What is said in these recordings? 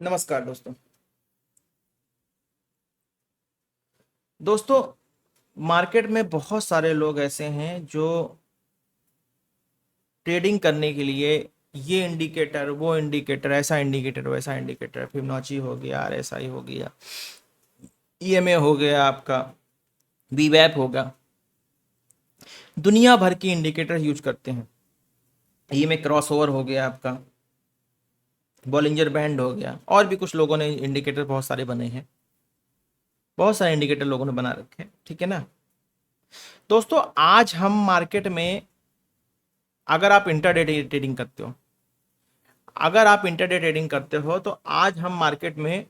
नमस्कार दोस्तों। दोस्तों, मार्केट में बहुत सारे लोग ऐसे हैं जो ट्रेडिंग करने के लिए ये इंडिकेटर, वो इंडिकेटर, ऐसा इंडिकेटर, वैसा इंडिकेटर, फिबोनाची हो गया, आरएसआई हो गया, ईएमए हो गया, आपका वीवैप होगा, दुनिया भर की इंडिकेटर यूज करते हैं। ईएमए क्रॉसओवर हो गया, आपका बॉलिंजर बैंड हो गया, और भी कुछ लोगों ने इंडिकेटर बहुत सारे बने हैं। बहुत सारे इंडिकेटर लोगों ने बना रखे हैं, ठीक है ना दोस्तों। आज हम मार्केट में, अगर आप इंटरडे ट्रेडिंग करते हो, तो आज हम मार्केट में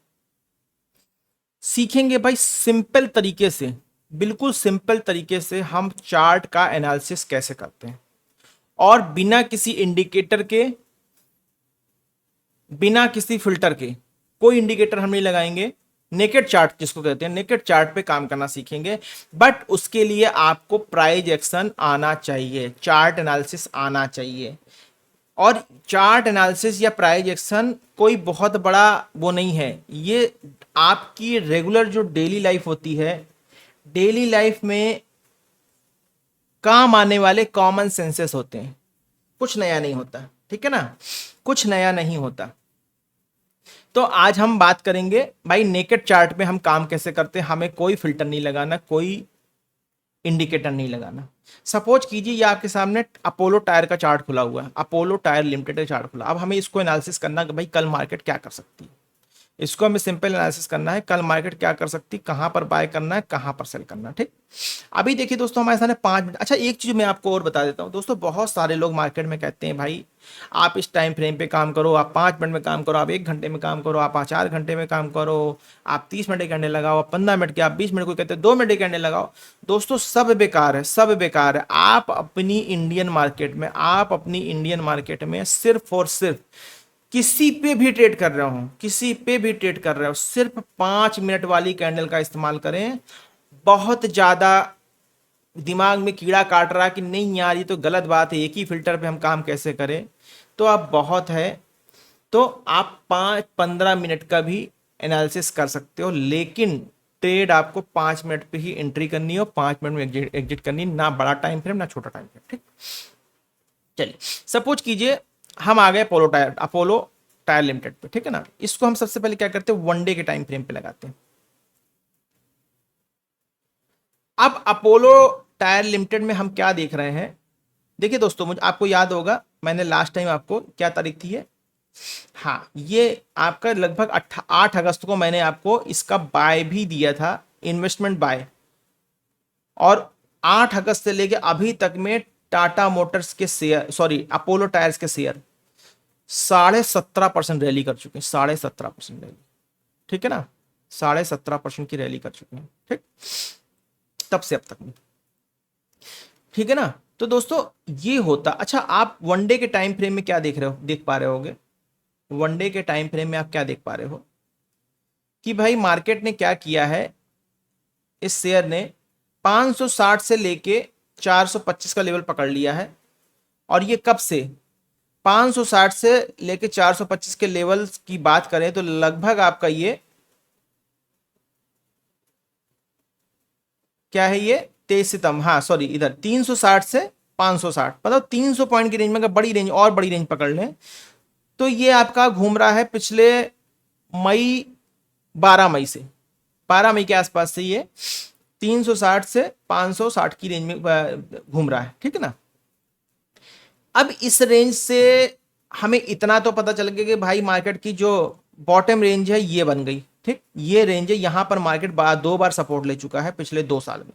सीखेंगे भाई, सिंपल तरीके से, बिल्कुल सिंपल तरीके से हम चार्ट का एनालिसिस कैसे करते हैं, और बिना किसी इंडिकेटर के, बिना किसी फिल्टर के, कोई इंडिकेटर हम नहीं लगाएंगे। नेकेड चार्ट जिसको कहते हैं, नेकेड चार्ट पे काम करना सीखेंगे। बट उसके लिए आपको प्राइस एक्शन आना चाहिए, चार्ट एनालिसिस आना चाहिए। और चार्ट एनालिसिस या प्राइस एक्शन कोई बहुत बड़ा वो नहीं है, ये आपकी रेगुलर जो डेली लाइफ होती है, डेली लाइफ में काम आने वाले कॉमन सेंसेस होते हैं। कुछ नया नहीं होता, ठीक है ना, कुछ नया नहीं होता। तो आज हम बात करेंगे भाई, नेकेड चार्ट में हम काम कैसे करते हैं। हमें कोई फिल्टर नहीं लगाना, कोई इंडिकेटर नहीं लगाना। सपोज कीजिए ये आपके सामने अपोलो टायर का चार्ट खुला हुआ है, अपोलो टायर लिमिटेड का चार्ट खुला। अब हमें इसको एनालिसिस करना कि भाई कल मार्केट क्या कर सकती है। इसको हमें सिंपल एनालिसिस करना है, कल मार्केट क्या कर सकती, कहां पर बाय करना है, कहां पर सेल करना है। ठीक, अभी देखिए दोस्तों, हमारे सामने 5 मिनट। अच्छा, एक चीज मैं आपको और बता देता हूं दोस्तों, बहुत सारे लोग मार्केट में कहते हैं भाई आप इस टाइम फ्रेम पे काम करो, आप 5 मिनट में काम करो, आप 1 घंटे में काम करो, आप 4 घंटे में काम करो, आप 30 मिनट के कैंडल लगाओ, आप 15 मिनट के, आप 20 मिनट, को कहते हैं 2 मिनट के कैंडल लगाओ। दोस्तों सब बेकार है, सब बेकार है। आप अपनी इंडियन मार्केट में, सिर्फ और सिर्फ किसी पे भी ट्रेड कर रहे हो, किसी पे भी ट्रेड कर रहे हो, सिर्फ 5 मिनट वाली कैंडल का इस्तेमाल करें। बहुत ज्यादा दिमाग में कीड़ा काट रहा है कि नहीं यार ये तो गलत बात है, एक ही फिल्टर पे हम काम कैसे करें, तो आप बहुत है, तो आप 5-15 मिनट का भी एनालिसिस कर सकते हो। लेकिन ट्रेड आपको 5 मिनट पे ही एंट्री करनी हो, 5 मिनट में एग्जिट करनी, ना बड़ा टाइम फ्रेम ना छोटा टाइम फ्रेम। ठीक, चलिए सपोज कीजिए हम आ गए अपोलो टायर लिमिटेड पे, ठीक है ना। इसको हम सबसे पहले क्या करते हैं, 1 डे के टाइम फ्रेम पे लगाते हैं। अब अपोलो टायर लिमिटेड में हम क्या देख रहे हैं, देखिए दोस्तों, मुझे आपको याद होगा मैंने लास्ट टाइम आपको, क्या तारीख थी ये, हाँ, ये आपका लगभग 8 अगस्त को मैंने आपको इसका बाय भी दिया था, इन्वेस्टमेंट बाय। और 8 अगस्त से लेके अभी तक में टाटा मोटर्स के शेयर, सॉरी अपोलो टायर्स के शेयर 17.5% रैली कर चुके हैं, 17.5% रैली, ठीक है ना, 17.5% की रैली कर चुके हैं। ठीक, तब से अब तक में, ठीक है ना। तो दोस्तों ये होता, अच्छा आप 1 डे के टाइम फ्रेम में क्या देख रहे हो, देख पा रहे होगे, 1 डे के टाइम फ्रेम में आप क्या देख पा रहे हो कि भाई मार्केट ने क्या किया है, इस शेयर ने 560 से लेके 425 का लेवल पकड़ लिया है। और ये कब से, 560 से लेके 425 के लेवल की बात करें तो लगभग आपका ये क्या है, ये 23 सितंबर, हाँ सॉरी, इधर 360 से 560, मतलब 300 पॉइंट की रेंज में, अगर बड़ी रेंज और बड़ी रेंज पकड़ लें तो ये आपका घूम रहा है पिछले मई, 12 मई से, 12 मई के आसपास से ये 360 से 560 की रेंज में घूम रहा है, ठीक है ना। अब इस रेंज से हमें इतना तो पता चल गया कि भाई मार्केट की जो बॉटम रेंज है ये बन गई। ठीक, ये रेंज है, यहां पर मार्केट 2 बार सपोर्ट ले चुका है पिछले 2 साल में,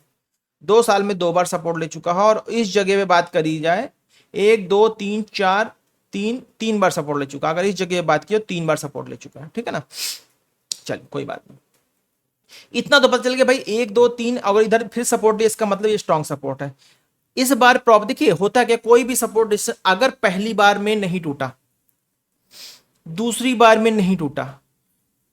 2 साल में 2 बार सपोर्ट ले चुका है। और इस जगह पे बात करी जाए, 1 2 3 4, तीन बार सपोर्ट ले चुका है। अगर इस जगह बात की तो 3 बार सपोर्ट ले चुका है, ठीक है ना। चलिए कोई बात नहीं, इतना तो पता चल गया भाई, 1 2 3, अगर इधर फिर सपोर्ट दिया इसका मतलब ये स्ट्रॉन्ग सपोर्ट है। इस बार प्रॉब्लम देखिए होता क्या, कोई भी सपोर्ट अगर पहली बार में नहीं टूटा, दूसरी बार में नहीं टूटा,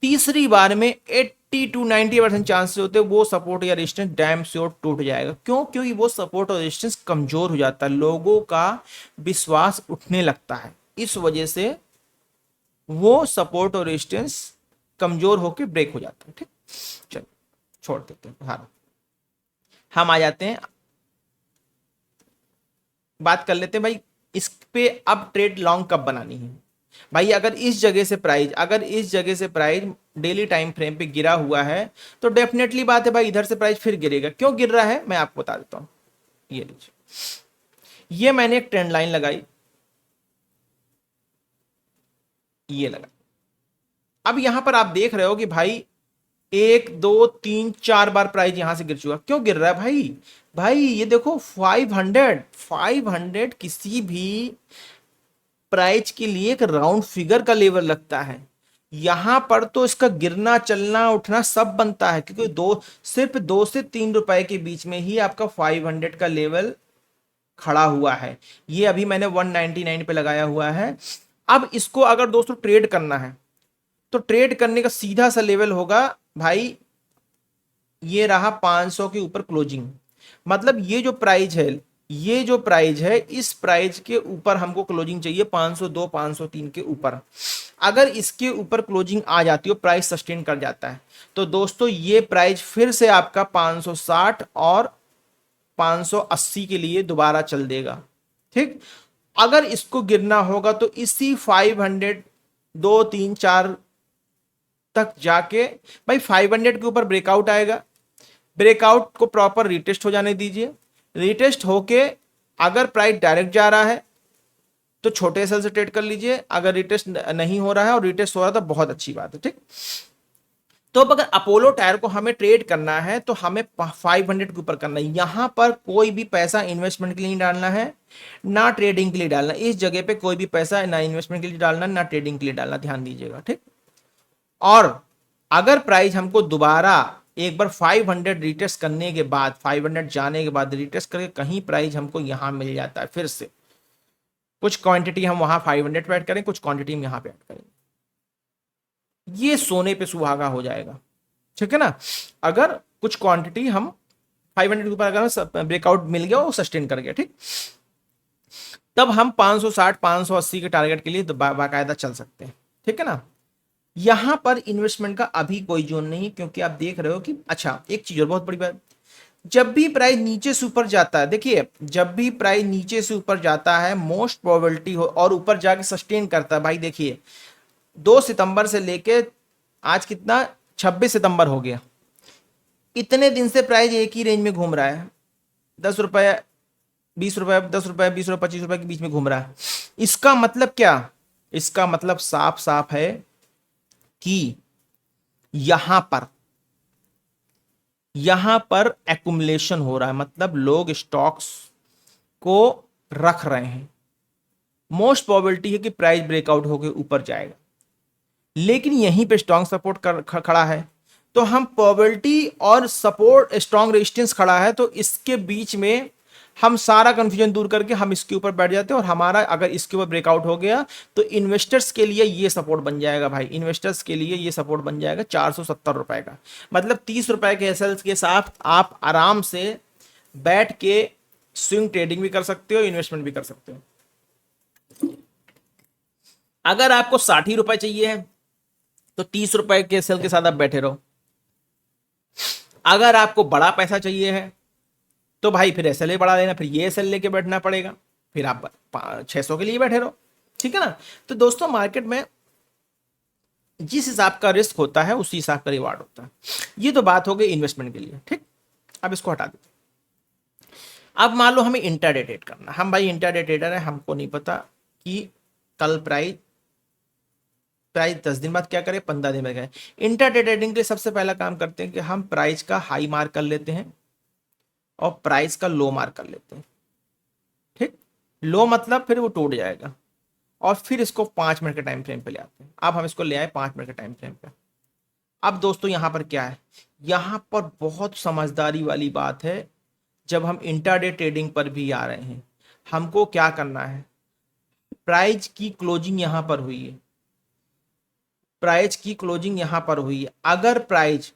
तीसरी बार में 80 to 90% चांसेस होते हैं वो सपोर्ट या रेजिस्टेंस डैम श्योर टूट जाएगा। क्यों, क्योंकि वो सपोर्ट और रेजिस्टेंस कमजोर हो जाता है, लोगों का विश्वास उठने लगता है। इस वजह से वो सपोर्ट और रेजिस्टेंस कमजोर होकर ब्रेक हो जाता है। ठीक, चलो छोड़ देते हैं। हाँ, हम आ जाते हैं, बात कर लेते हैं भाई इस पे अब ट्रेड लॉन्ग कब बनानी है। भाई अगर इस जगह से प्राइस डेली टाइम फ्रेम पे गिरा हुआ है तो डेफिनेटली बात है भाई इधर से प्राइस फिर गिरेगा। क्यों गिर रहा है मैं आपको बता देता हूं। ये लीजिए, ये मैंने एक ट्रेंड लाइन लगाई, ये लगा। अब यहां पर आप देख रहे हो कि भाई 1 2 3 4 बार प्राइस यहां से गिर चुका। क्यों गिर रहा है भाई? भाई ये देखो 500 किसी भी प्राइस के लिए एक राउंड फिगर का लेवल लगता है। यहां पर तो इसका गिरना चलना उठना सब बनता है, क्योंकि सिर्फ 2 से 3 रुपए के बीच में ही आपका 500 का लेवल खड़ा हुआ है। ये अभी मैंने 199 पे लगाया हुआ है। अब इसको अगर दोस्तों ट्रेड करना है तो ट्रेड करने का सीधा सा लेवल होगा भाई, ये रहा 500 के ऊपर क्लोजिंग। मतलब ये जो प्राइस है इस प्राइस के ऊपर हमको क्लोजिंग चाहिए 502 503 के ऊपर। अगर इसके ऊपर क्लोजिंग आ जाती है, प्राइस सस्टेन कर जाता है, तो दोस्तों ये प्राइस फिर से आपका 560 और 580 के लिए दोबारा चल देगा। ठीक, अगर इसको गिरना होगा तो इसी 500 2 3 4 तक जाके भाई 500 के ऊपर ब्रेकआउट आएगा। ब्रेकआउट को प्रॉपर रिटेस्ट हो जाने दीजिए। रिटेस्ट होके अगर प्राइस डायरेक्ट जा रहा है तो छोटे सेल से ट्रेड कर लीजिए। अगर रिटेस्ट नहीं हो रहा है और रिटेस्ट हो रहा है तो बहुत अच्छी बात है। ठीक, तो अब अगर अपोलो टायर को हमें ट्रेड करना है तो हमें 500 के ऊपर करना है। यहां पर कोई भी पैसा इन्वेस्टमेंट के लिए नहीं डालना है, ना ट्रेडिंग के लिए डालना। इस जगह पे कोई भी पैसा ना इन्वेस्टमेंट के लिए डालना, ना ट्रेडिंग के लिए डालना, ध्यान दीजिएगा। ठीक, और अगर प्राइस हमको दोबारा एक बार 500 रिटेस्ट करने के बाद, 500 जाने के बाद रिटेस्ट करके कहीं प्राइस हमको यहां मिल जाता है, फिर से कुछ क्वांटिटी हम वहां 500 पे ऐड करें, कुछ क्वांटिटी हम यहां पे ऐड करें, ये सोने पे सुहागा हो जाएगा। ठीक है ना। अगर कुछ क्वांटिटी हम 500 के ऊपर अगर ब्रेकआउट मिल गया, वो सस्टेन कर गया, ठीक, तब हम 560 580 के टारगेट के लिए बाकायदा चल सकते हैं। ठीक है ना। यहां पर इन्वेस्टमेंट का अभी कोई जोन नहीं, क्योंकि आप देख रहे हो कि अच्छा एक चीज और बहुत बड़ी बात, जब भी प्राइस नीचे से ऊपर जाता है, देखिए जब भी प्राइस नीचे से ऊपर जाता है मोस्ट प्रोबेबिलिटी हो और ऊपर जाके सस्टेन करता है। भाई देखिए 2 सितंबर से लेके आज कितना 26 सितंबर हो गया, इतने दिन से प्राइस एक ही रेंज में घूम रहा है, 10 रुपए 20 रुपए 10 रुपए 20 रुपए 25 रुपए के बीच में घूम रहा है। इसका मतलब क्या? इसका मतलब साफ साफ है कि यहां पर एक्युमुलेशन हो रहा है, मतलब लोग स्टॉक्स को रख रहे हैं। मोस्ट प्रोबेबिलिटी है कि प्राइस ब्रेकआउट होकर ऊपर जाएगा, लेकिन यहीं पे स्ट्रॉन्ग सपोर्ट खड़ा है, तो हम प्रोबेबिलिटी और सपोर्ट स्ट्रॉन्ग रेजिस्टेंस खड़ा है, तो इसके बीच में हम सारा कंफ्यूजन दूर करके हम इसके ऊपर बैठ जाते हैं। और हमारा अगर इसके ऊपर ब्रेकआउट हो गया तो इन्वेस्टर्स के लिए ये सपोर्ट बन जाएगा भाई, इन्वेस्टर्स के लिए ये सपोर्ट बन जाएगा 470 रुपए का। मतलब 30 रुपए के एसएल के साथ आप आराम से बैठ के स्विंग ट्रेडिंग भी कर सकते हो, इन्वेस्टमेंट भी कर सकते हो। अगर आपको 60 रुपए चाहिए है तो 30 रुपए के एसएल के साथ आप बैठे रहो। अगर आपको बड़ा पैसा चाहिए है तो भाई फिर एसएल बढ़ा लेना, फिर ये एसएल लेके बैठना पड़ेगा, फिर आप 600 के लिए बैठे रहो। ठीक है ना। तो दोस्तों मार्केट में जिस हिसाब का रिस्क होता है उसी हिसाब का रिवार्ड होता है। ये तो बात हो गई इन्वेस्टमेंट के लिए। ठीक, अब इसको हटा देते। अब मान लो हमें इंट्राडे ट्रेड करना, हम भाई इंट्राडे ट्रेडर है, हमको नहीं पता कि कल प्राइस 10 दिन बाद क्या करें, 15 दिन बाद क्या करें। इंट्राडे ट्रेडिंग के लिए सबसे पहला काम करते हैं कि हम प्राइस का हाई मार्क कर लेते हैं और प्राइस का लो मार्क कर लेते हैं। ठीक, लो मतलब फिर वो टूट जाएगा, और फिर इसको 5 मिनट के टाइम फ्रेम पे ले आते हैं। अब हम इसको ले आए 5 मिनट के टाइम फ्रेम पे। अब दोस्तों यहां पर क्या है, यहां पर बहुत समझदारी वाली बात है। जब हम इंट्राडे ट्रेडिंग पर भी आ रहे हैं, हमको क्या करना है, प्राइस की क्लोजिंग यहां पर हुई है, प्राइस की क्लोजिंग यहां पर हुई है। अगर प्राइस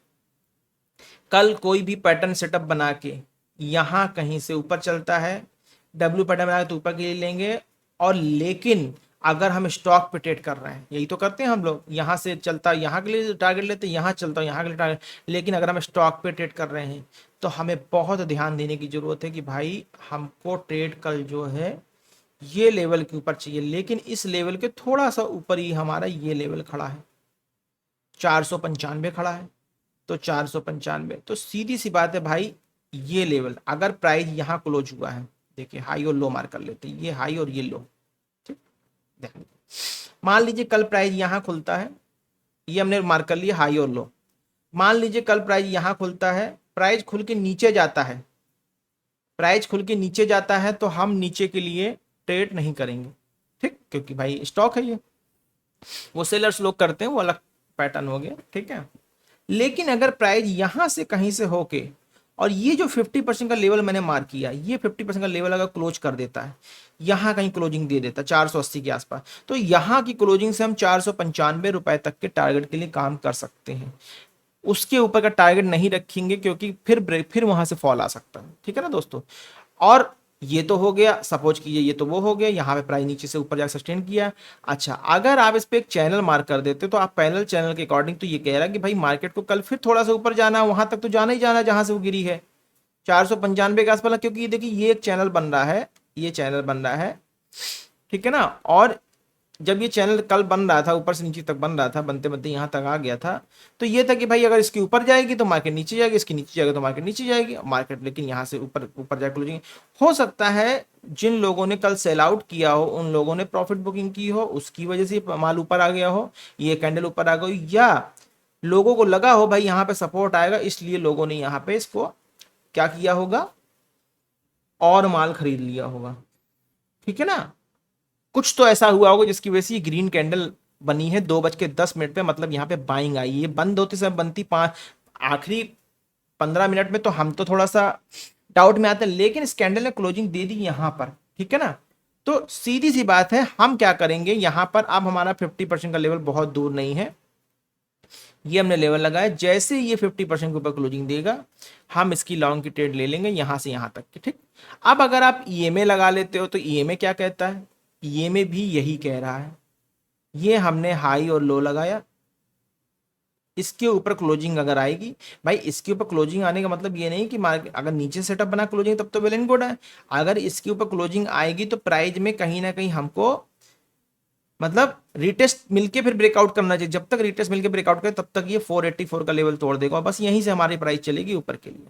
कल कोई भी पैटर्न सेटअप बना के यहां कहीं से ऊपर चलता है, डब्ल्यू पैटर्न बना के तो ऊपर के लिए लेंगे, और लेकिन अगर हम स्टॉक पे ट्रेड कर रहे हैं, यही तो करते हैं हम लोग, यहाँ से चलता यहाँ के लिए टारगेट लेते हैं, यहाँ चलता यहाँ के लिए टारगेट। लेकिन अगर हम स्टॉक पे ट्रेड कर रहे हैं तो हमें बहुत ध्यान देने की जरूरत है कि भाई हमको ट्रेड कल जो है ये लेवल के ऊपर चाहिए, लेकिन इस लेवल के थोड़ा सा ऊपर ही हमारा ये लेवल खड़ा है, 495 खड़ा है। तो 495, तो सीधी सी बात है भाई, ये लेवल अगर प्राइस यहाँ क्लोज हुआ है, देखिए हाई और लो मार्क कर लेते हैं, ये हाई और ये लो, ठीक। देखिए मान लीजिए कल प्राइस यहाँ खुलता है, ये हमने मार्क कर लिया हाई और लो। मान लीजिए कल प्राइस यहाँ खुलता है, प्राइस खुल के नीचे जाता है, प्राइस खुल के नीचे जाता है तो हम नीचे के लिए ट्रेड नहीं करेंगे, ठीक, क्योंकि भाई स्टॉक है ये, वो सेलर्स लोग करते हैं, वो अलग पैटर्न हो गया, ठीक है। लेकिन अगर प्राइस यहां से कहीं से होके और ये जो 50% का लेवल मैंने मार्क किया, ये 50% का लेवल अगर क्लोज कर देता है, यहां कहीं क्लोजिंग दे देता है 480 के आसपास, तो यहां की क्लोजिंग से हम 495 रुपए तक के टारगेट के लिए काम कर सकते हैं। उसके ऊपर का टारगेट नहीं रखेंगे क्योंकि फिर वहां से फॉल आ सकता है, ठीक है ना दोस्तों। और ये तो हो गया, सपोज कीजिए ये तो वो हो गया, यहाँ पे प्राइस नीचे से ऊपर जाकर सस्टेन किया। अच्छा, अगर आप इस पे एक चैनल मार्क कर देते तो आप पैनल चैनल के अकॉर्डिंग तो ये कह रहा है कि भाई मार्केट को कल फिर थोड़ा सा ऊपर जाना है, वहां तक तो जाना ही जाना है जहां से वो गिरी है 495 के आसपास, क्योंकि ये देखिए ये एक चैनल बन रहा है, ये चैनल बन रहा है, ठीक है ना। और जब ये चैनल कल बन रहा था, ऊपर से नीचे तक बन रहा था, बनते बनते यहाँ तक आ गया था, तो ये था कि भाई अगर इसके ऊपर जाएगी तो मार्केट नीचे जाएगी, इसके नीचे जाएगा तो मार्केट नीचे जाएगी, मार्केट लेकिन यहाँ से ऊपर ऊपर जाकर क्लोजिंग हो सकता है। जिन लोगों ने कल सेल आउट किया हो, उन लोगों ने प्रॉफिट बुकिंग की हो, उसकी वजह से माल ऊपर आ गया हो, ये कैंडल ऊपर आ गई, या लोगों को लगा हो भाई यहाँ पे सपोर्ट आएगा, इसलिए लोगों ने यहाँ पे इसको क्या किया होगा, और माल खरीद लिया होगा, ठीक है ना। कुछ तो ऐसा हुआ होगा जिसकी वजह से ये ग्रीन कैंडल बनी है 2:10 पे, मतलब यहाँ पे बाइंग आई, ये बंद होते समय बनती आखिरी 15 मिनट में, तो हम तो थोड़ा सा डाउट में आते हैं, लेकिन इस कैंडल ने क्लोजिंग दे दी यहाँ पर, ठीक है ना। तो सीधी सी बात है, हम क्या करेंगे यहाँ पर, अब हमारा 50% का लेवल बहुत दूर नहीं है, ये हमने लेवल लगाया, जैसे ये 50% के ऊपर क्लोजिंग देगा हम इसकी लॉन्ग की ट्रेड ले लेंगे यहां से यहां तक की, ठीक। अब अगर आप ईएमए लगा लेते हो तो ईएमए क्या कहता है, ईएमए भी यही कह रहा है, ये हमने हाई और लो लगाया, इसके ऊपर क्लोजिंग अगर आएगी, भाई इसके ऊपर क्लोजिंग आने का मतलब ये नहीं कि मार्केट अगर नीचे सेटअप बना क्लोजिंग तब तो वेल एंड गुड है, अगर इसके ऊपर क्लोजिंग आएगी तो प्राइस में कहीं ना कहीं हमको मतलब रिटेस्ट मिलके फिर ब्रेकआउट करना चाहिए, जब तक रिटेस्ट मिलके ब्रेकआउट करे तब तक ये 484 का लेवल तोड़ देगा, बस यहीं से हमारी प्राइस चलेगी ऊपर के लिए,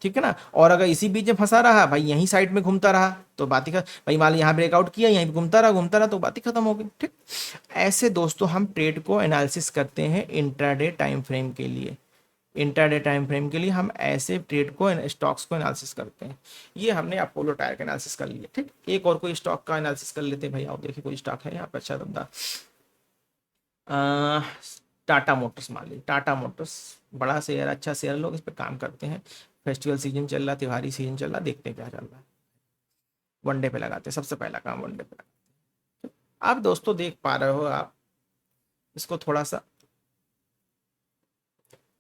ठीक है ना। और अगर इसी बीच में फंसा रहा भाई, यहीं साइड में घूमता रहा तो बात ही भाई, मान यहाँ ब्रेकआउट किया, यहीं घूमता रहा तो बात ही खत्म हो गई, ठीक। ऐसे दोस्तों हम ट्रेड को एनालिसिस करते हैं इंट्राडे टाइम फ्रेम के लिए, इंटरडे टाइम फ्रेम के लिए हम ऐसे ट्रेड को स्टॉक्स को एनालिसिस करते हैं। ये हमने अपोलो टायर का एनालिसिस कर लिया, ठीक। एक और कोई स्टॉक का एनालिसिस कर लेते हैं भाई, आओ देखिए कोई स्टॉक है यहाँ पे अच्छा धंधा, टाटा मोटर्स, मान लीजिए टाटा मोटर्स बड़ा शेयर, अच्छा शेयर, लोग इस पर काम करते हैं, फेस्टिवल सीजन चल रहा, त्योहारी सीजन चल रहा, देखते हैं क्या चल रहा है, वनडे पे लगाते हैं, सबसे पहला काम वनडे पे लगाते हैं। आप दोस्तों देख पा रहे हो, आप इसको थोड़ा सा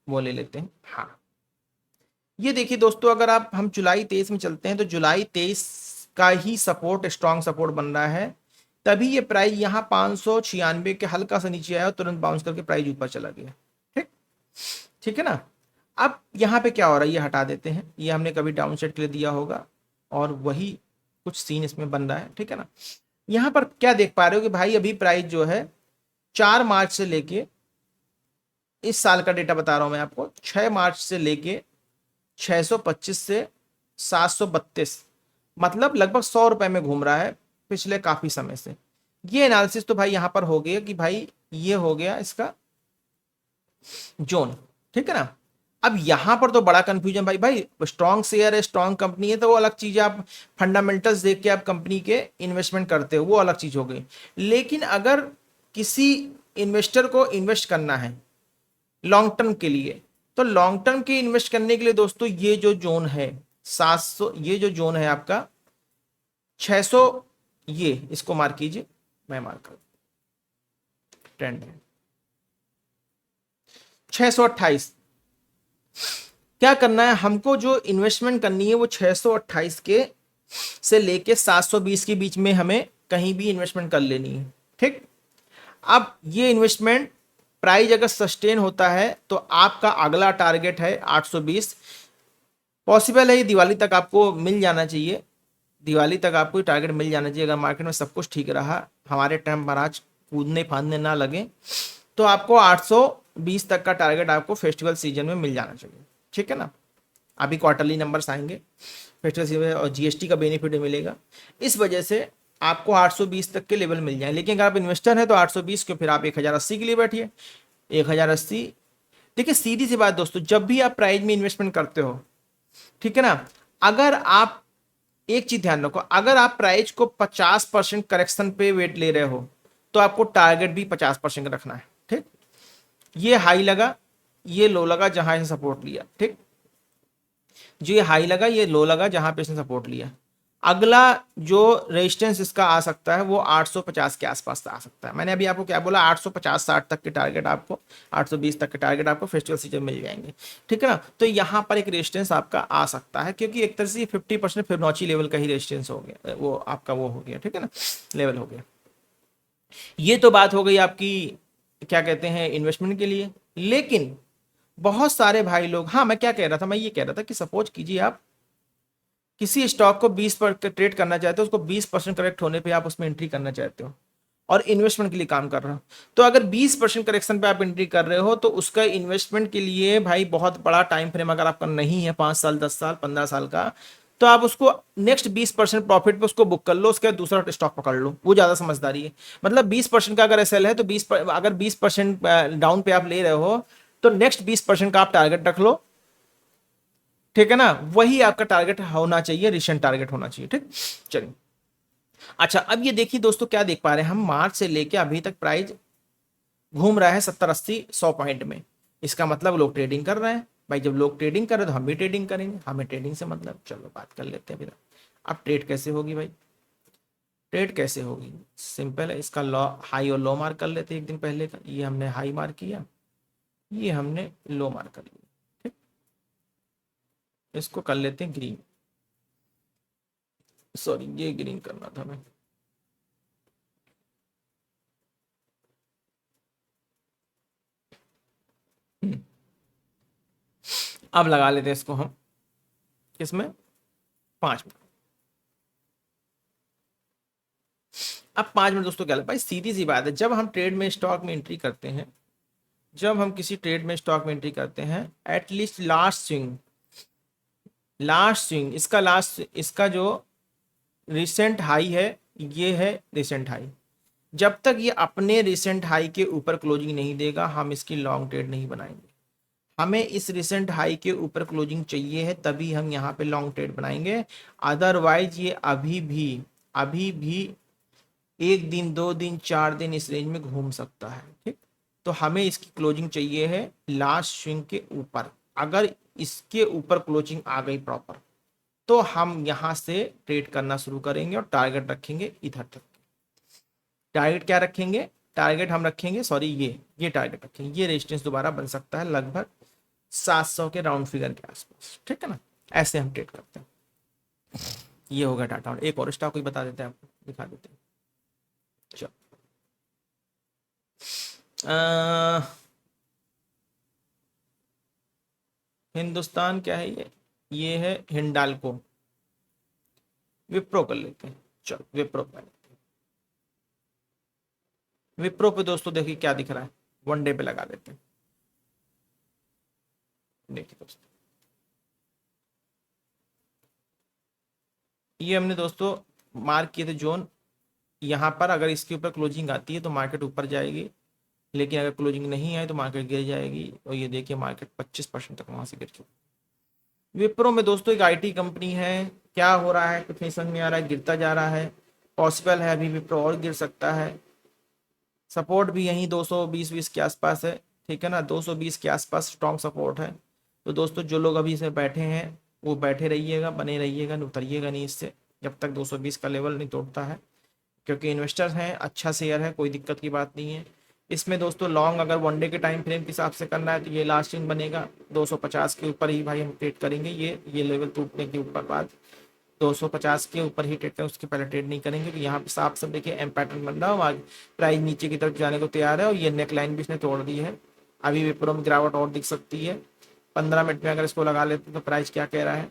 वो ले लेते हैं, हाँ ये देखिए दोस्तों, अगर आप हम जुलाई 23 में चलते हैं तो जुलाई 23 का ही सपोर्ट, स्ट्रॉन्ग सपोर्ट बन रहा है, तभी ये प्राइस यहाँ 596 के हल्का सा नीचे आया और तुरंत बाउंस करके प्राइस ऊपर चला गया, ठीक, ठीक है ना। अब यहाँ पे क्या हो रहा है, ये हटा देते हैं, ये हमने कभी डाउन साइड के लिए दिया होगा और वही कुछ सीन इसमें बन रहा है, ठीक है ना। यहाँ पर क्या देख पा रहे हो कि भाई अभी प्राइस जो है 4 मार्च से लेके, इस साल का डेटा बता रहा हूं मैं आपको, 6 मार्च से लेके 625 से 732, मतलब लगभग 100 रुपए में घूम रहा है पिछले काफी समय से। ये एनालिसिस तो भाई यहां पर हो गया कि भाई ये हो गया इसका जोन, ठीक है ना। अब यहां पर तो बड़ा कंफ्यूजन, भाई भाई स्ट्रॉन्ग शेयर है, स्ट्रॉन्ग कंपनी है, तो वो अलग चीज है, आप फंडामेंटल्स देख के आप कंपनी के इन्वेस्टमेंट करते हो, वो अलग चीज हो गई। लेकिन अगर किसी इन्वेस्टर को इन्वेस्ट करना है लॉन्ग टर्म के लिए, तो लॉन्ग टर्म के इन्वेस्ट करने के लिए दोस्तों ये जो जोन है 700, ये जो जोन है आपका 600, ये इसको मार्क कीजिए, मैं मार्क कर, ट्रेंड है 628। क्या करना है हमको, जो इन्वेस्टमेंट करनी है वो 628 के से लेके 720 के बीच में हमें कहीं भी इन्वेस्टमेंट कर लेनी है, ठीक। अब ये इन्वेस्टमेंट प्राइस अगर सस्टेन होता है तो आपका अगला टारगेट है 820। पॉसिबल है ये दिवाली तक आपको मिल जाना चाहिए, दिवाली तक आपको ये टारगेट मिल जाना चाहिए। अगर मार्केट में सब कुछ ठीक रहा, हमारे टाइम पर आज कूदने फांदने ना लगे, तो आपको 820 तक का टारगेट आपको फेस्टिवल सीजन में मिल जाना चाहिए। ठीक है ना। अभी क्वार्टरली नंबर्स आएंगे, फेस्टिवल सीजन और जीएसटी का बेनिफिट मिलेगा, इस वजह से आपको 820 तक के लेवल मिल जाए। लेकिन अगर आप इन्वेस्टर हैं तो 820 के फिर आप 1080 के लिए बैठिए। 1080, देखिए सीधी सी बात दोस्तों, जब भी आप प्राइस में इन्वेस्टमेंट करते हो, ठीक है ना, अगर आप एक चीज ध्यान रखो, अगर आप प्राइस को 50% करेक्शन पे वेट ले रहे हो तो आपको टारगेट भी 50% रखना है। ठीक। ये हाई लगा, ये लो लगा जहां इसने सपोर्ट लिया, ठीक, जो ये हाई लगा ये लो लगा जहां पे इसने सपोर्ट लिया, अगला जो रेजिस्टेंस इसका आ सकता है वो 850 के आसपास आ सकता है। मैंने अभी आपको क्या बोला, 850-60 तक के टारगेट आपको, 820 तक के टारगेट आपको फेस्टिवल सीजन मिल जाएंगे। ठीक है ना। तो यहाँ पर एक रेजिस्टेंस आपका आ सकता है, क्योंकि एक तरह से 50% फिबोनाची लेवल का ही रेजिस्टेंस हो गया, वो आपका वो हो गया, ठीक है ना, लेवल हो गया। ये तो बात हो गई आपकी क्या कहते हैं इन्वेस्टमेंट के लिए। लेकिन बहुत सारे भाई लोग, हाँ मैं क्या कह रहा था, मैं ये कह रहा था कि सपोज कीजिए आप किसी स्टॉक को 20% ट्रेड करना चाहते हो, उसको 20% करेक्ट होने पे आप उसमें एंट्री करना चाहते हो और इन्वेस्टमेंट के लिए काम कर रहे हो, तो अगर 20% करेक्शन पे आप एंट्री कर रहे हो तो उसका इन्वेस्टमेंट के लिए भाई बहुत बड़ा टाइम फ्रेम अगर आपका नहीं है 5 साल 10 साल 15 साल का, तो आप उसको नेक्स्ट 20% प्रॉफिट पे उसको बुक कर लो, उसके बाद दूसरा स्टॉक पकड़ लो, वो ज्यादा समझदारी है। मतलब 20% का अगर एसएल है तो 20 अगर 20% डाउन पे आप ले रहे हो तो नेक्स्ट 20% का आप टारगेट रख लो। ठीक है ना, वही आपका टारगेट होना चाहिए, रिसेंट टारगेट होना चाहिए। ठीक, चलिए। अच्छा, अब ये देखिए दोस्तों, क्या देख पा रहे हैं हम, मार्च से लेके अभी तक प्राइस घूम रहा है 70-80-100 पॉइंट में। इसका मतलब लोग ट्रेडिंग कर रहे हैं भाई। जब लोग ट्रेडिंग कर रहे हैं तो हम भी ट्रेडिंग करेंगे, हमें ट्रेडिंग से मतलब। चलो बात कर लेते हैं फिर। अब ट्रेड कैसे होगी भाई, ट्रेड कैसे होगी, सिंपल है। इसका लॉ हाई और लो मार्क कर लेते हैं एक दिन पहले का। ये हमने हाई मार्क किया, ये हमने लो मार्क कर लिया। ठीक, इसको कर लेते हैं ग्रीन, सॉरी ये ग्रीन करना था मैं। अब लगा लेते हैं इसको हम किसमें, 5 मिनट। अब 5 मिनट दोस्तों क्या लगता है भाई, सीधी सी बात है, जब हम ट्रेड में स्टॉक में एंट्री करते हैं, जब हम किसी ट्रेड में स्टॉक में एंट्री करते हैं, at least last swing, last swing इसका लास्ट, इसका जो रिसेंट हाई है, ये है रिसेंट हाई। जब तक ये अपने रिसेंट हाई के ऊपर क्लोजिंग नहीं देगा हम इसकी लॉन्ग ट्रेड नहीं बनाएंगे। हमें इस रिसेंट हाई के ऊपर क्लोजिंग चाहिए है, तभी हम यहाँ पे लॉन्ग ट्रेड बनाएंगे। अदरवाइज ये अभी भी 1 दिन 2 दिन 4 दिन इस रेंज में घूम सकता है। ठीक, तो हमें इसकी क्लोजिंग चाहिए है लास्ट स्विंग के ऊपर। अगर इसके ऊपर क्लोजिंग आ गई प्रॉपर तो हम यहां से ट्रेड करना शुरू करेंगे और टारगेट रखेंगे इधर तक। टारगेट क्या रखेंगे, टारगेट हम रखेंगे, सॉरी ये टारगेट रखेंगे, ये रेजिस्टेंस दोबारा बन सकता है लगभग 700 के राउंड फिगर के आसपास। ठीक है ना, ऐसे हम ट्रेड करते हैं। ये होगा टाटा। एक और स्टॉक कोई बता देते हैं, आपको दिखा देते हैं। चलो हिंदुस्तान क्या है ये है हिंडाल्को। विप्रो कर लेते हैं, चलो विप्रो कर लेते हैं। विप्रो पे दोस्तों देखिए क्या दिख रहा है, 1 डे पे लगा देते हैं। देखिए दोस्तों, ये हमने दोस्तों मार्क किए थे जोन। यहाँ पर अगर इसके ऊपर क्लोजिंग आती है तो मार्केट ऊपर जाएगी, लेकिन अगर क्लोजिंग नहीं आए तो मार्केट गिर जाएगी। और ये देखिए मार्केट 25% तक वहां से गिर चुकी। विप्रो में दोस्तों एक आईटी कंपनी है, क्या हो रहा है कुछ नहीं समझ में आ रहा है, गिरता जा रहा है। पॉसिबल है अभी विप्रो और गिर सकता है। सपोर्ट भी यहीं 220-20 के आसपास है। ठीक है ना, 220 के आसपास स्ट्रॉन्ग सपोर्ट है। तो दोस्तों जो लोग अभी इसमें बैठे हैं वो बैठे रहिएगा, बने रहिएगा, उतरिएगा नहीं इससे जब तक 220 का लेवल नहीं तोड़ता है, क्योंकि इन्वेस्टर्स हैं, अच्छा शेयर है, कोई दिक्कत की बात नहीं है। इसमें दोस्तों लॉन्ग अगर 1 डे के टाइम फ्रेम के हिसाब से करना है तो ये लास्टिंग बनेगा 250 के ऊपर ही भाई हम ट्रेड करेंगे। ये लेवल टूटने के ऊपर बाद 250 के ऊपर ही ट्रेड करें, उसके पहले ट्रेड नहीं करेंगे। क्योंकि यहाँ पे साफ सब देखिए एम पैटर्न बन रहा है, आगे प्राइस नीचे की तरफ जाने को तैयार है और ये नेक लाइन भी इसने तोड़ दी है। अभी विप्रो में गिरावट और दिख सकती है। 15 मिनट में अगर इसको लगा लेते हैं तो प्राइस क्या कह रहा है,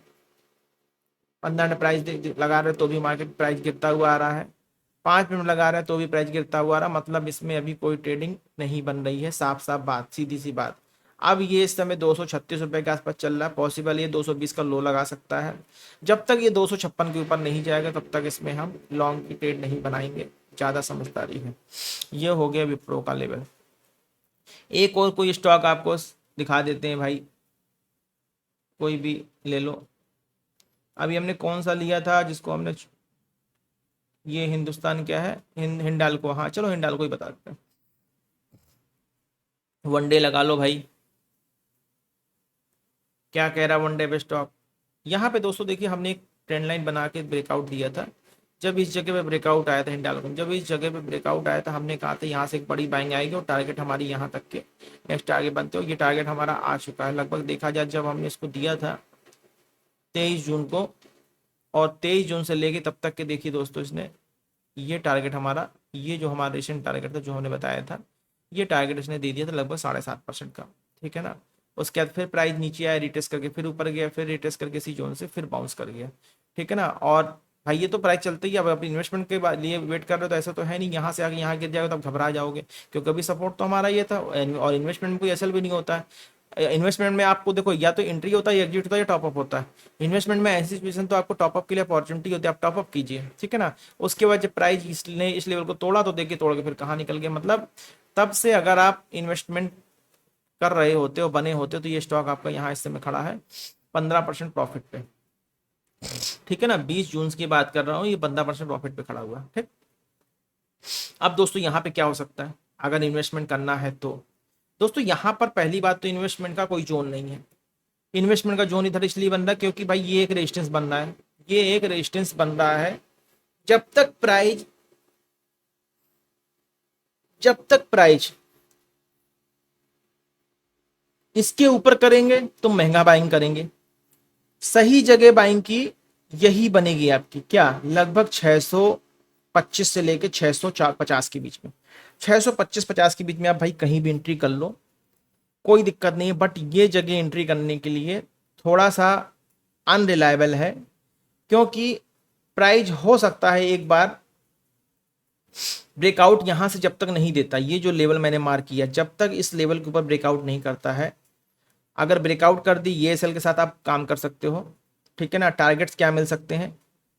15 मिनट प्राइस लगा रहे तो भी मार्केट प्राइस गिरता हुआ आ रहा है, 5 मिनट लगा रहे हैं तो भी प्राइस गिरता हुआ आ रहा है। मतलब इसमें अभी कोई ट्रेडिंग नहीं बन रही है, साफ साफ बात, सीधी सी बात। अब ये इस समय 236 रुपए के आसपास चल रहा है, पॉसिबल ये 220 का लो लगा सकता है। जब तक ये 256 के ऊपर नहीं जाएगा तब तक इसमें हम लॉन्ग की ट्रेड नहीं बनाएंगे, ज़्यादा समझदारी है। ये हो गया विप्रो का लेवल। एक और कोई स्टॉक आपको दिखा देते हैं भाई, कोई भी ले लो। अभी हमने कौन सा लिया था जिसको हमने, ये हिंदुस्तान क्या है, हिंडाल्को, हाँ चलो हिंडाल्को ही बता देते हैं। वनडे लगा लो भाई, क्या कह रहा है वनडे पे स्टॉक। यहाँ पे दोस्तों देखिए हमने एक ट्रेंड लाइन बना के ब्रेकआउट दिया था। जब इस जगह पे ब्रेकआउट आया था हिंडाल्को, जब इस जगह पे ब्रेकआउट आया था हमने कहा था यहाँ से एक बड़ी बाइंग आएगी और टारगेट हमारी यहाँ तक के नेक्स्ट टारगेट बनते हो। ये टारगेट हमारा आ चुका है लगभग, देखा जाए जब हमने इसको दिया था 23 जून को, और 23 जून से लेके तब तक के देखिए दोस्तों इसने ये टारगेट हमारा, ये जो हमारा रिसेंट टारगेट था जो हमने बताया था, ये टारगेट इसने दे दिया था लगभग 7.5% का, ठीक है ना। उसके बाद फिर प्राइस नीचे आया रिटेस्ट करके, फिर ऊपर गया, फिर रिटेस्ट करके इसी जोन से फिर बाउंस कर गया, ठीक है ना। और भाई ये तो प्राइस चलते ही, अब आप इन्वेस्टमेंट के लिए वेट कर रहे हो तो ऐसा तो है नहीं यहाँ से आगे यहाँ गिर जाएगा तो आप घबरा जाओगे, क्योंकि अभी सपोर्ट तो हमारा ये था। और इन्वेस्टमेंट में कोई असल भी नहीं होता है। इन्वेस्टमेंट में आपको देखो या तो एंट्री होता है, या एग्जिट होता है, या टॉपअप होता है। इन्वेस्टमेंट में ऐसी सिचुएशन तो आपको टॉपअप के लिए अपॉर्चुनिटी होती है, आप टॉपअप कीजिए, ठीक है ना। उसके बाद जब प्राइस इसने इस लेवल को तोड़ा तो देखिए तोड़ के फिर कहाँ निकल गया। मतलब तब से अगर आप इन्वेस्टमेंट कर रहे होते हो, बने होते तो ये स्टॉक आपका यहाँ इस समय खड़ा है 15% प्रॉफिट पे, ठीक है ना। 20 जून की बात कर रहा हूँ, ये 15% प्रॉफिट पे खड़ा हुआ है, ठीक। अब दोस्तों यहाँ पे क्या हो सकता है अगर इन्वेस्टमेंट करना है तो, दोस्तों यहाँ पर पहली बात तो इन्वेस्टमेंट का कोई जोन नहीं है। इन्वेस्टमेंट का जोन इधर इसलिए बन रहा है क्योंकि भाई ये एक रेजिस्टेंस बन रहा है, ये एक रेजिस्टेंस बन रहा है। जब तक प्राइस इसके ऊपर करेंगे तो महंगा बाइंग करेंगे। सही जगह बाइंग की यही बनेगी आपकी, क्या लगभग 625 से लेके 650 के बीच में, 625-50 के बीच में आप भाई कहीं भी एंट्री कर लो, कोई दिक्कत नहीं है। बट ये जगह एंट्री करने के लिए थोड़ा सा अनरिलायबल है, क्योंकि प्राइस हो सकता है एक बार ब्रेकआउट यहां से जब तक नहीं देता, ये जो लेवल मैंने मार्क किया, जब तक इस लेवल के ऊपर ब्रेकआउट नहीं करता है, अगर ब्रेकआउट कर दी ये सेल के साथ आप काम कर सकते हो, ठीक है ना। टारगेट्स क्या मिल सकते हैं,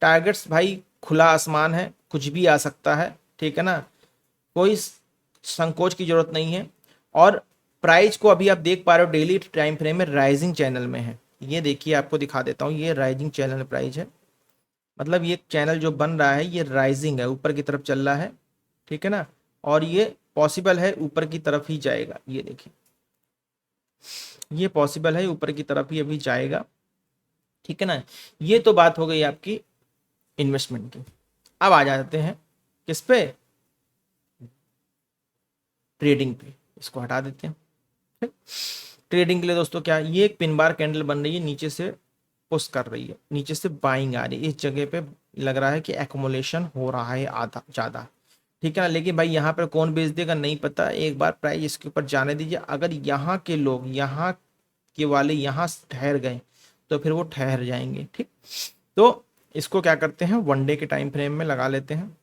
टारगेट्स भाई खुला आसमान है, कुछ भी आ सकता है, ठीक है ना, कोई संकोच की जरूरत नहीं है। और प्राइस को अभी आप देख पा रहे हो डेली टाइम फ्रेम में राइजिंग चैनल में है। ये देखिए आपको दिखा देता हूँ, ये राइजिंग चैनल प्राइस है, मतलब ये चैनल जो बन रहा है ये राइजिंग है, ऊपर की तरफ चल रहा है, ठीक है ना। और ये पॉसिबल है ऊपर की तरफ ही जाएगा, ये देखिए ये पॉसिबल है ऊपर की तरफ ही अभी जाएगा, ठीक है ना। ये तो बात हो गई आपकी इन्वेस्टमेंट की। अब आ जाते हैं किस पे, ट्रेडिंग पे। इसको हटा देते हैं, ठीक। ट्रेडिंग के लिए दोस्तों क्या, ये एक पिन बार कैंडल बन रही है, नीचे से पुश कर रही है, नीचे से बाइंग आ रही है, इस जगह पे लग रहा है कि एक्युमुलेशन हो रहा है आधा ज़्यादा, ठीक है ना। लेकिन भाई यहाँ पर कौन बेच देगा नहीं पता, एक बार प्राइस इसके ऊपर जाने दीजिए। अगर यहाँ के लोग, यहाँ के वाले यहाँ ठहर गए तो फिर वो ठहर जाएंगे, ठीक। तो इसको क्या करते हैं, वनडे के टाइम फ्रेम में लगा लेते हैं,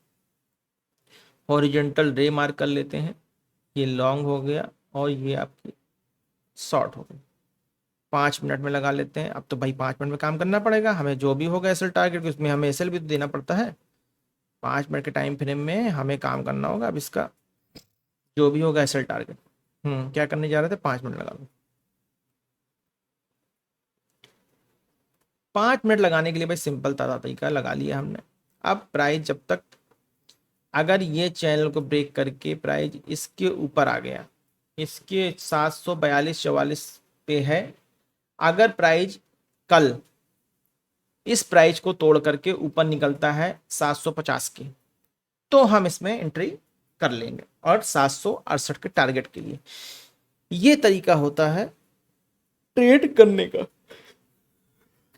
हॉरिजॉन्टल रे मार्क कर लेते हैं, ये लॉन्ग हो गया और ये आपकी शॉर्ट हो गई। 5 मिनट में लगा लेते हैं। अब तो भाई 5 मिनट में काम करना पड़ेगा हमें, जो भी होगा एसएल टारगेट, उसमें हमें एसएल भी तो देना पड़ता है। 5 मिनट के टाइम फ्रेम में हमें काम करना होगा। अब इसका जो भी होगा एसएल टारगेट, क्या करने जा रहे थे, 5 मिनट लगा लो। 5 मिनट लगाने के लिए भाई सिंपल तरीका लगा लिया हमने। अब प्राइस जब तक, अगर ये चैनल को ब्रेक करके प्राइस इसके ऊपर आ गया, इसके 742-44 पे है, अगर प्राइस कल इस प्राइस को तोड़ करके ऊपर निकलता है 750 के, तो हम इसमें एंट्री कर लेंगे, और 768 के टारगेट के लिए। ये तरीका होता है ट्रेड करने का।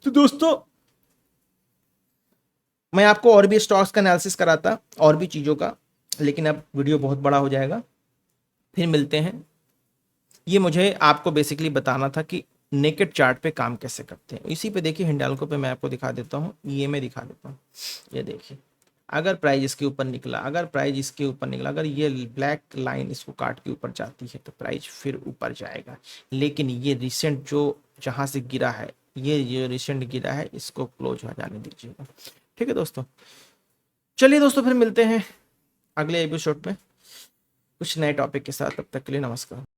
तो दोस्तों मैं आपको और भी स्टॉक्स का एनालिसिस कराता और भी चीज़ों का, लेकिन अब वीडियो बहुत बड़ा हो जाएगा। फिर मिलते हैं। ये मुझे आपको बेसिकली बताना था कि नेकेड चार्ट पे काम कैसे करते हैं। इसी पे देखिए हिंडाल्को पे मैं आपको दिखा देता हूँ, ये मैं दिखा देता हूँ। ये देखिए, अगर प्राइस इसके ऊपर निकला, अगर प्राइस इसके ऊपर निकला, अगर ये ब्लैक लाइन इसको काट के ऊपर जाती है तो प्राइस फिर ऊपर जाएगा। लेकिन ये रिसेंट जो जहाँ से गिरा है, ये जो रिसेंट गिरा है, इसको क्लोज हो जाने दीजिएगा। ठीक है दोस्तों, चलिए दोस्तों फिर मिलते हैं अगले एपिसोड में कुछ नए टॉपिक के साथ। तब तक के लिए नमस्कार।